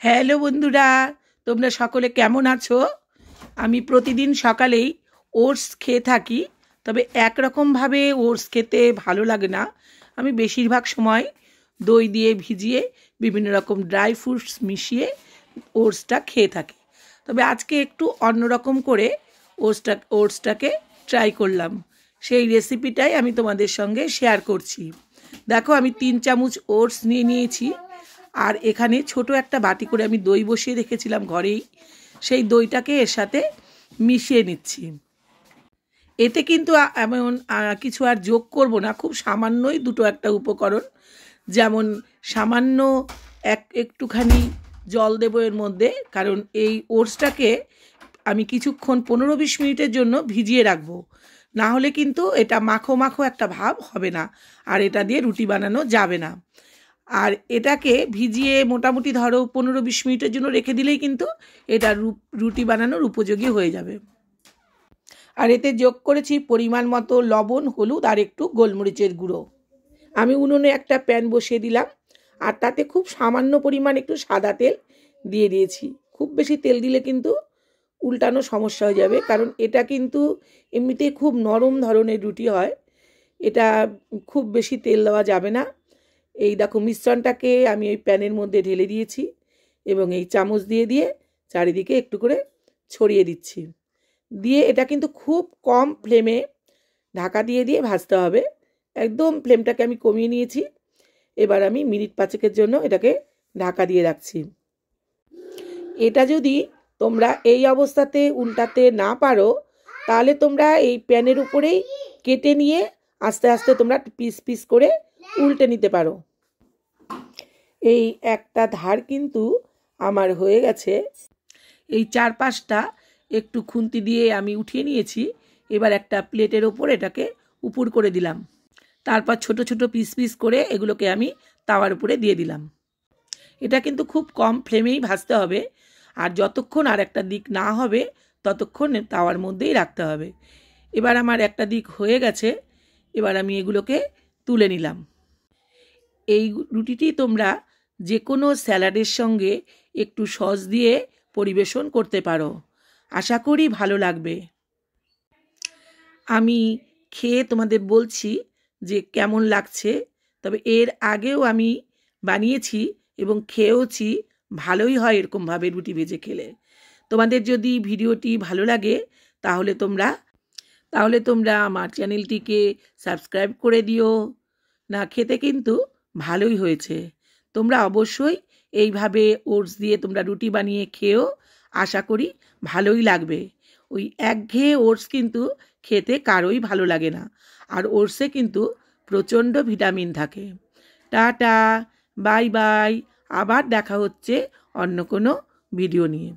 Hello বন্ধুরা, তোমরা সকলে কেমন আছো? আমি প্রতিদিন সকালেই ওটস খেয়ে থাকি, তবে একরকমভাবে ওটস খেতে ভালো লাগে না। আমি বেশিরভাগ সময় দই দিয়ে ভিজিয়ে বিভিন্ন রকম ড্রাই ফ্রুটস মিশিয়ে ওটসটা খেয়ে থাকি। তবে আজকে একটু অন্যরকম করে ওটসটাকে ট্রাই করলাম। সেই রেসিপিটাই আমি তোমাদের সঙ্গে শেয়ার করছি। দেখো, আমি 3 চামচ ওটস নিয়ে নিয়েছি। আর এখানে ছোট একটা বাটি করে আমি দই বসিয়ে রেখেছিলাম ঘরেই, সেই দইটাকে এর সাথে মিশিয়ে নিচ্ছি। এতে কিন্তু এমন কিছু আর যোগ করব না, খুব সামান্যই দুটো একটা উপকরণ, যেমন সামান্য একটুখানি জল দেবো এর মধ্যে, কারণ এই ওটসটাকে আমি কিছুক্ষণ 15-20 মিনিটের জন্য ভিজিয়ে রাখবো। না হলে কিন্তু এটা মাখো মাখো একটা ভাব হবে না, আর এটা দিয়ে রুটি বানানো যাবে না। আর এটাকে ভিজিয়ে মোটামুটি ধরো 15-20 মিনিটের জন্য রেখে দিলেই কিন্তু এটা রুটি বানানোর উপযোগী হয়ে যাবে। আর এতে যোগ করেছি পরিমাণ মতো লবণ, হলুদ আর একটু গোলমরিচের গুঁড়ো। আমি উনুনে একটা প্যান বসিয়ে দিলাম, আর তাতে খুব সামান্য পরিমাণ একটু সাদা তেল দিয়ে দিয়েছি। খুব বেশি তেল দিলে কিন্তু উল্টানো সমস্যা হয়ে যাবে, কারণ এটা কিন্তু এমনিতেই খুব নরম ধরনের রুটি হয়। এটা খুব বেশি তেল দেওয়া যাবে না। এই দেখো, মিশ্রণটাকে আমি ওই প্যানের মধ্যে ঢেলে দিয়েছি এবং এই চামচ দিয়ে দিয়ে চারিদিকে একটু করে ছড়িয়ে দিচ্ছি। দিয়ে এটা কিন্তু খুব কম ফ্লেমে ঢাকা দিয়ে দিয়ে ভাজতে হবে। একদম ফ্লেমটাকে আমি কমিয়ে নিয়েছি। এবার আমি মিনিট 5-এর জন্য এটাকে ঢাকা দিয়ে রাখছি। এটা যদি তোমরা এই অবস্থাতে উল্টাতে না পারো, তাহলে তোমরা এই প্যানের উপরেই কেটে নিয়ে আস্তে আস্তে তোমরা পিস পিস করে উল্টে নিতে পারো। এই একটা ধার কিন্তু আমার হয়ে গেছে। এই 4-5টা একটু খুন্তি দিয়ে আমি উঠিয়ে নিয়েছি। এবার একটা প্লেটের ওপর এটাকে উপর করে দিলাম। তারপর ছোট ছোট পিস পিস করে এগুলোকে আমি তাওয়ার উপরে দিয়ে দিলাম। এটা কিন্তু খুব কম ফ্লেমেই ভাজতে হবে, আর যতক্ষণ আর একটা দিক না হবে ততক্ষণ তাওয়ার মধ্যেই রাখতে হবে। এবার আমার একটা দিক হয়ে গেছে, এবার আমি এগুলোকে তুলে নিলাম। এই রুটিটি তোমরা যে কোনো স্যালাডের সঙ্গে একটু সস দিয়ে পরিবেশন করতে পারো। আশা করি ভালো লাগবে। আমি খেয়ে তোমাদের বলছি যে কেমন লাগছে। তবে এর আগেও আমি বানিয়েছি এবং খেয়েওছি, ভালোই হয় এরকমভাবে রুটি ভেজে খেলে। তোমাদের যদি ভিডিওটি ভালো লাগে তাহলে তোমরা আমার চ্যানেলটিকে সাবস্ক্রাইব করে দিও। না, খেতে কিন্তু ভালোই হয়েছে। তোমরা অবশ্যই এইভাবে ওটস দিয়ে তোমরা রুটি বানিয়ে খেয়েও, আশা করি ভালোই লাগবে। ওই একঘেয়ে ওটস কিন্তু খেতে কারোই ভালো লাগে না, আর ওটসে কিন্তু প্রচণ্ড ভিটামিন থাকে। টাটা, বাই বাই, আবার দেখা হচ্ছে অন্য কোনো ভিডিও নিয়ে।